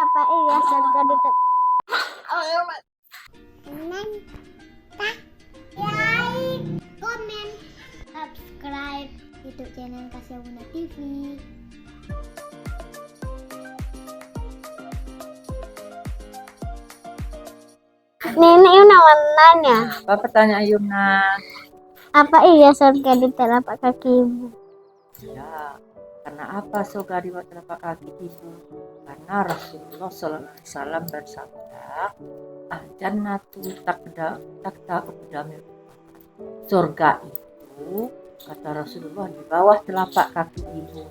Apa iya surga di tempat? Like, comment, subscribe YouTube channel Kasya Bunda TV. Nenek Yuna nanya, Apa pertanyaan Yuna? apa iya surga di telapak kaki ibu? Ya, karena apa surga di telapak kaki ibu? Karena Rasulullah SAW bersabda, "Al-jannatu takta uqdamil." Surga itu, kata Rasulullah, di bawah telapak kaki ibu.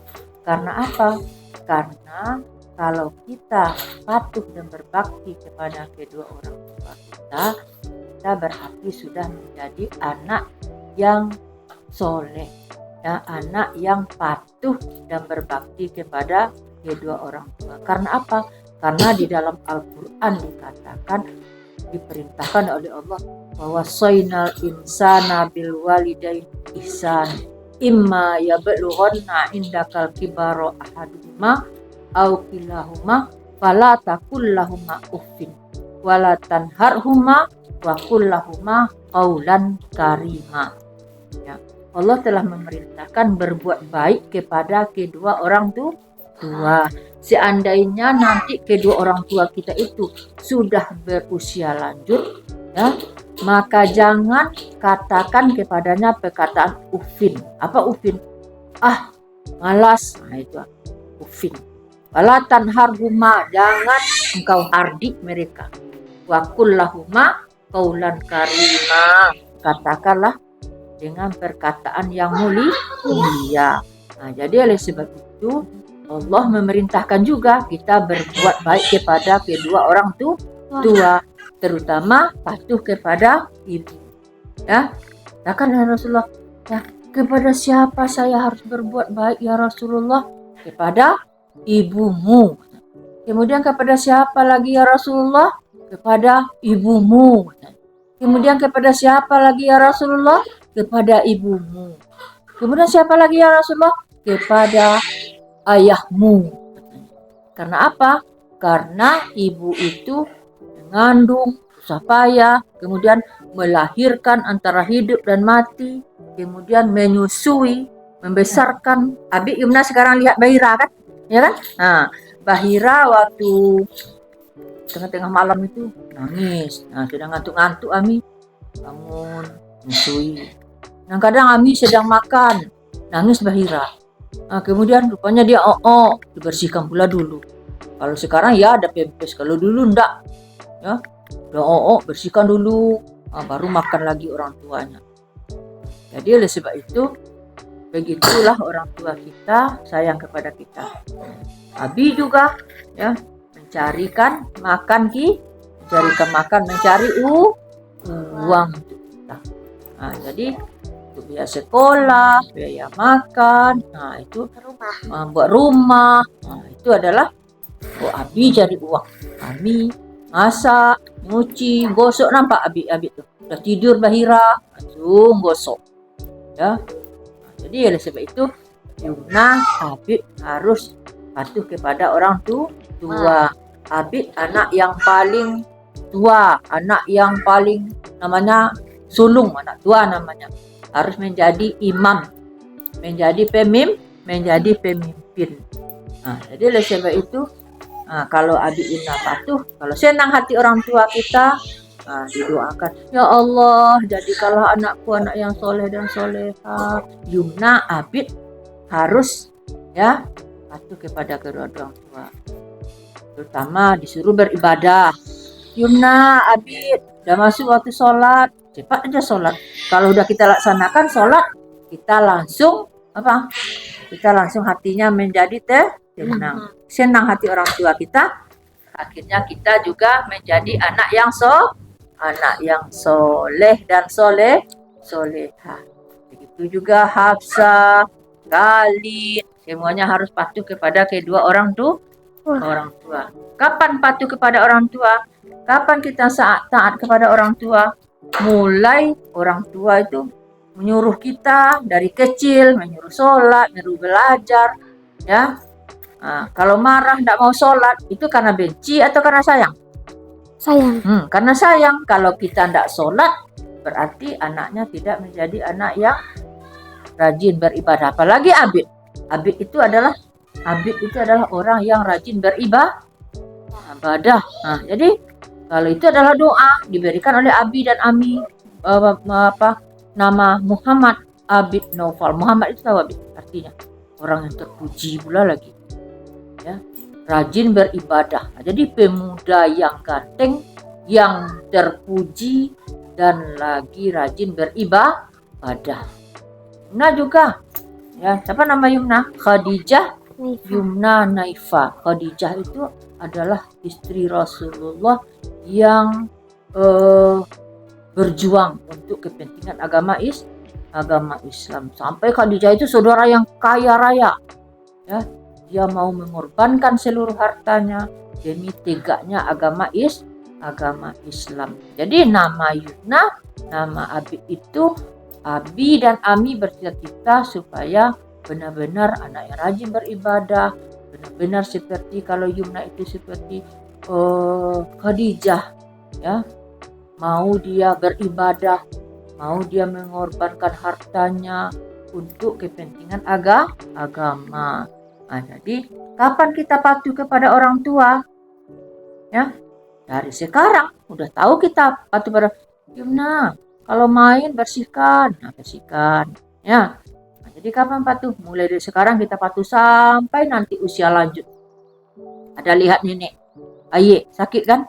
Karena apa? Karena kalau kita patuh dan berbakti kepada kedua orang tua kita berarti sudah menjadi anak yang soleh, ya, anak yang patuh dan berbakti kepada kedua orang tua. Karena apa? Karena di dalam Al-Quran dikatakan, diperintahkan oleh Allah bahwa wasainal insana bil walidaini ihsan imma yablughanna indakal kibara ahaduhuma au kilahuma fala taqul lahumā uffin wala tanharhuma wa qul lahumā qaulan karima. Ya, Allah telah memerintahkan berbuat baik kepada kedua orang tua. Seandainya nanti kedua orang tua kita itu sudah berusia lanjut, ya, maka jangan katakan kepadanya perkataan ufin. Apa ufin? Ah, malas. Nah, itu ufin. Wala tanharhuma, jangan engkau hardik mereka. Wa qul lahumā qaulan karima, katakanlah dengan perkataan yang mulia. Nah, jadi oleh sebab itu Allah memerintahkan juga kita berbuat baik kepada kedua orang tua, terutama patuh kepada ibu. Ya, katakan ya Rasulullah, ya, kepada siapa saya harus berbuat baik ya Rasulullah? Kepada ibumu. Kemudian kepada siapa lagi ya Rasulullah? Kepada ibumu. Kemudian kepada siapa lagi ya Rasulullah? Kepada ibumu. Kemudian siapa lagi ya Rasulullah? Kepada ayahmu. Karena apa? Karena ibu itu mengandung, susah payah, kemudian melahirkan antara hidup dan mati, kemudian menyusui, membesarkan. Abi Yumna sekarang lihat Bahira kan? Ya kan? Nah, Bahira waktu tengah-tengah malam itu nangis. Nah, sudah ngantuk-ngantuk Ami bangun, menyusui. Nah, kadang Ami sedang makan, nangis Bahira. Nah, kemudian rupanya dia dibersihkan pula dulu. Kalau sekarang ya ada pempes, kalau dulu enggak. Ya, udah bersihkan dulu, baru makan lagi orang tuanya. Jadi oleh sebab itu, begitulah orang tua kita sayang kepada kita. Abi juga ya mencarikan makan mencari uang untuk kita. Nah, jadi untuk biaya sekolah, biaya makan, nah itu buat rumah, nah itu adalah Abi cari uang. Abi masak, nyuci, gosok, nampak Abi tuh udah tidur Bahira, langsung gosok. Ya, nah, jadi oleh sebab itu Yumna Abi harus patuh kepada orang tua. Abi anak yang paling tua, anak yang paling namanya sulung, anak tua namanya. Harus menjadi imam, menjadi pemimpin. Nah, jadi oleh sebab itu, kalau Abi Yumna patuh, kalau senang hati orang tua kita, didoakan, ya Allah, jadikanlah anakku anak yang soleh dan soleha. Yumna Abi harus ya patuh kepada kedua orang tua, terutama disuruh beribadah. Yumna Abi udah masuk waktu sholat, cepat aja sholat. Kalau udah kita laksanakan sholat, kita langsung kita langsung hatinya menjadi tenang. Senang hati orang tua kita, akhirnya kita juga menjadi anak yang soleh dan soleha. Begitu juga Hafsah, Khalid, semuanya harus patuh kepada kedua orang tua. Kapan patuh kepada orang tua? Kapan kita taat kepada orang tua? Mulai orang tua itu menyuruh kita dari kecil, menyuruh sholat, menyuruh belajar, ya. Kalau marah tidak mau sholat itu karena benci atau karena sayang? Sayang. Karena sayang. Kalau kita tidak sholat berarti anaknya tidak menjadi anak yang rajin beribadah. Apalagi abid. Abid itu adalah orang yang rajin beribadah. Jadi kalau itu adalah doa diberikan oleh Abi dan Ami nama Muhammad Abid Naufal. Muhammad itu tahu Abid artinya orang yang terpuji pula lagi, ya, rajin beribadah. Jadi pemuda yang ganteng, yang terpuji dan lagi rajin beribadah. Yumna juga, ya, siapa nama Yumna? Khadijah Yumna Naifa. Khadijah itu adalah istri Rasulullah yang berjuang untuk kepentingan agama Islam. Sampai Khadijah itu saudara yang kaya raya, ya, dia mau mengorbankan seluruh hartanya demi tegaknya agama Islam. Jadi nama Yumna, nama Abi itu, Abi dan Ami bercita-cita supaya benar-benar anak yang rajin beribadah, benar-benar seperti kalau Yumna itu seperti Khadijah, ya, mau dia beribadah, mau dia mengorbankan hartanya untuk kepentingan agama. Jadi kapan kita patuh kepada orang tua? Ya, dari sekarang udah tahu kita patuh pada Yumna. Kalau main bersihkan, bersihkan. Ya. Jadi kapan patuh? Mulai dari sekarang kita patuh sampai nanti usia lanjut. Ada lihat nenek, Aye sakit kan?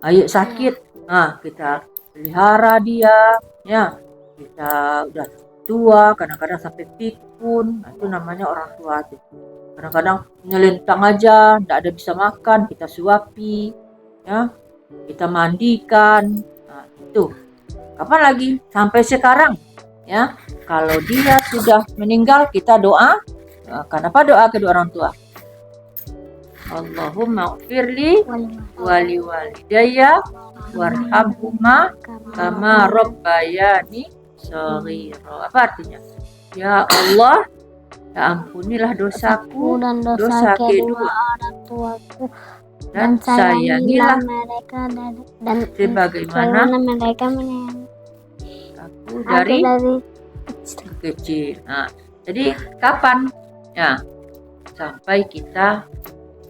Aye sakit. Kita pelihara dia, ya. Kita udah tua, kadang-kadang sampai pikun. Itu namanya orang tua tuh. Kadang-kadang nyelentang aja, tidak ada bisa makan, kita suapi, ya. Kita mandikan. Itu. Kapan lagi? Sampai sekarang, ya. Kalau dia sudah meninggal, kita doa. Kenapa doa kedua orang tua? Allahumma ghfirli wali walidayya warhamhuma kama rabbayani shaghira. Apa artinya? Ya Allah, ya ampunilah dosaku dan dosa kedua orang tuaku, dan sayangilah mereka dan sebagaimana mereka menyayangi aku dari kecil. Jadi kapan? Ya, sampai kita,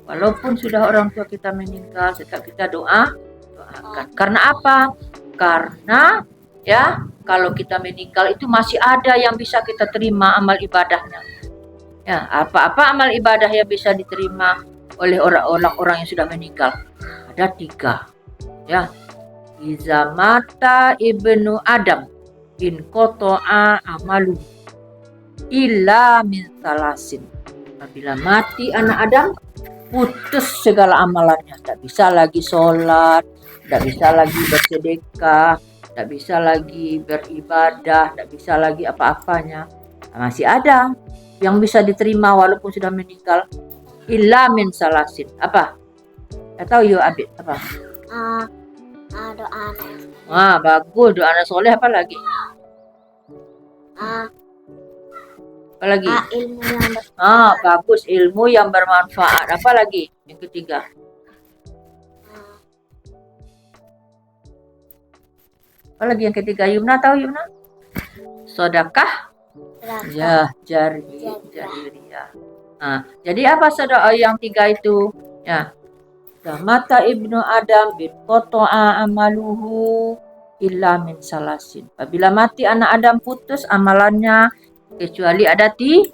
walaupun sudah orang tua kita meninggal, tetap kita doakan. Karena apa? Karena, ya, kalau kita meninggal itu masih ada yang bisa kita terima amal ibadahnya. Ya, apa-apa amal ibadah yang bisa diterima oleh orang-orang yang sudah meninggal? Ada 3. Ya. Iza mata ibnu Adam in qata'a amalu illa min salasin. Apabila mati anak Adam, putus segala amalannya. Tidak bisa lagi sholat, tidak bisa lagi bersedekah, tidak bisa lagi beribadah, tidak bisa lagi apa-apanya. Masih ada yang bisa diterima walaupun sudah meninggal. Illa min salasin. Apa? Tidak tahu yuk Abid apa? Doa. Bagus, doa anak soleh. Apa lagi? Apa lagi? Ilmu yang bagus, ilmu yang bermanfaat. Apa lagi? Yang ketiga. Apa lagi yang ketiga? Yumna tahu Yumna? Sedekah. Ya, jariyah. Jadi apa sedekah yang 3 itu? Ya. Mata ibnu Adam bin qata'a amaluhu illa min salasin. Apabila mati anak Adam, putus amalannya kecuali ada 3.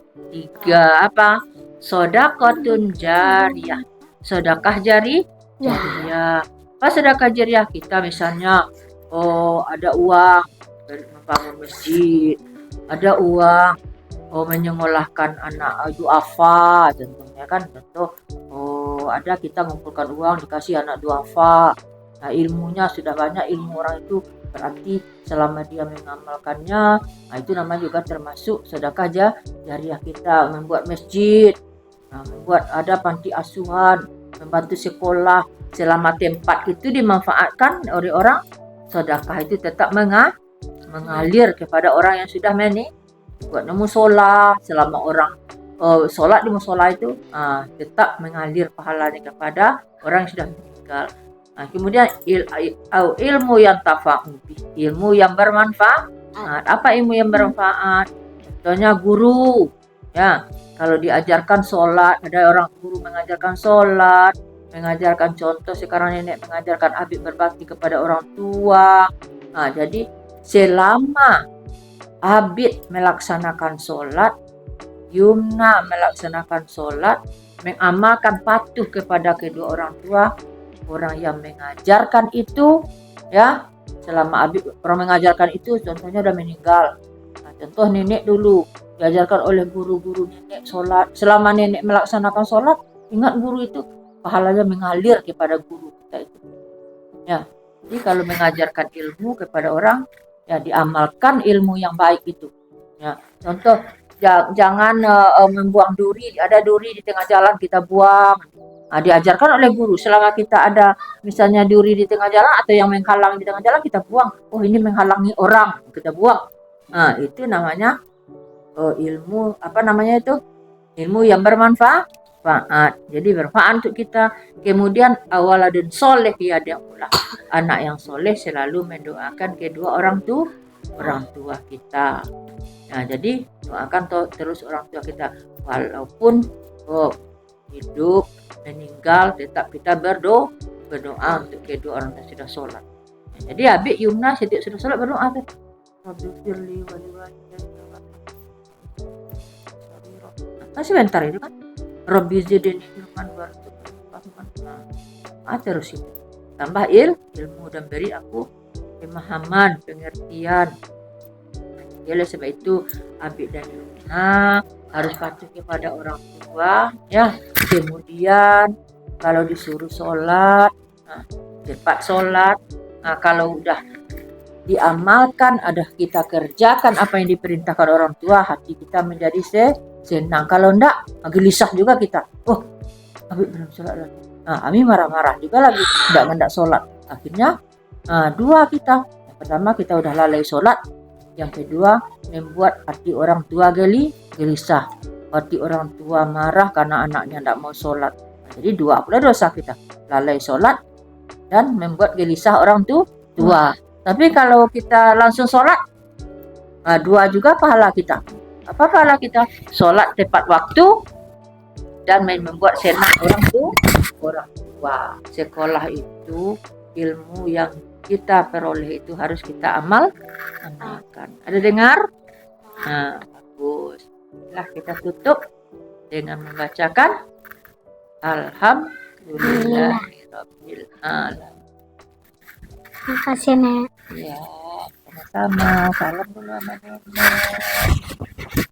Apa? Sedekahun jariyah. Sedekah jariyah. Apa sedekah jariyah? Kita misalnya ada uang membangun masjid, ada uang menyekolahkan anak duafa, contohnya kan, ada kita mengumpulkan uang dikasih anak duafa. Nah, ilmunya sudah banyak, ilmu orang itu berarti selama dia mengamalkannya, itu namanya juga termasuk sedekah jariyah kita. Membuat masjid, membuat ada panti asuhan, membantu sekolah, selama tempat itu dimanfaatkan oleh orang, sedekah itu tetap mengalir kepada orang yang sudah buat musola selama orang sholat di musola itu tetap mengalir pahalanya kepada orang yang sudah meninggal. Kemudian ilmu yang tafa'u, ilmu yang bermanfaat. Apa ilmu yang bermanfaat? Contohnya guru, ya. Kalau diajarkan sholat, ada orang guru mengajarkan sholat, mengajarkan contoh sekarang nenek mengajarkan abid berbakti kepada orang tua. Jadi selama abid melaksanakan sholat, Yumna melaksanakan sholat, mengamalkan patuh kepada kedua orang tua, orang yang mengajarkan itu, ya, selama abid orang mengajarkan itu, contohnya udah meninggal. Contoh nenek dulu diajarkan oleh guru-guru nenek sholat, selama nenek melaksanakan sholat, ingat guru itu pahalanya mengalir kepada guru kita itu. Ya, jadi kalau mengajarkan ilmu kepada orang, ya diamalkan ilmu yang baik itu. Ya, contoh jangan membuang duri, ada duri di tengah jalan kita buang. Diajarkan oleh guru, selama kita ada misalnya duri di tengah jalan atau yang menghalang di tengah jalan, kita buang. Oh, ini menghalangi orang, kita buang. Itu namanya ilmu, apa namanya itu? Ilmu yang bermanfaat. Jadi bermanfaat untuk kita. Kemudian awaladun soleh, ya dia pula anak yang soleh selalu mendoakan kedua orang tua kita. Jadi doakan terus orang tua kita, walaupun hidup meninggal tetap kita berdoa untuk kedua orang yang sudah sholat. Jadi abik Yumna setiap sudah sholat berdoa tuh, Rabbi firli sebentar itu kan, Rabbi zidni ilman warzuqni terus itu tambah ilmu dan beri aku pemahaman, pengertian. Oleh sebab itu abid dan Yumna harus patuh kepada orang tua, ya. Kemudian kalau disuruh sholat, cepat sholat. Kalau udah diamalkan, ada kita kerjakan apa yang diperintahkan orang tua, hati kita menjadi senang. Kalau enggak, gelisah juga kita. Oh, abid belum sholat lagi. Ami marah-marah juga lagi, enggak sholat. Akhirnya dua kita. Yang pertama kita udah lalai sholat. Yang kedua, membuat hati orang tua gelisah. Hati orang tua marah karena anaknya tidak mau sholat. Jadi dua pula dosa kita. Lalai sholat dan membuat gelisah orang tua. Tapi kalau kita langsung sholat, dua juga pahala kita. Apa pahala kita? Sholat tepat waktu dan membuat senang orang tua. Sekolah itu ilmu yang kita peroleh itu harus kita amalkan. Ada dengar? Bagus. Lah kita tutup dengan membacakan Alhamdulillahirabbil alamin. Terima kasih, Nek. Ya, sama-sama. Salam dulu sama Nenek.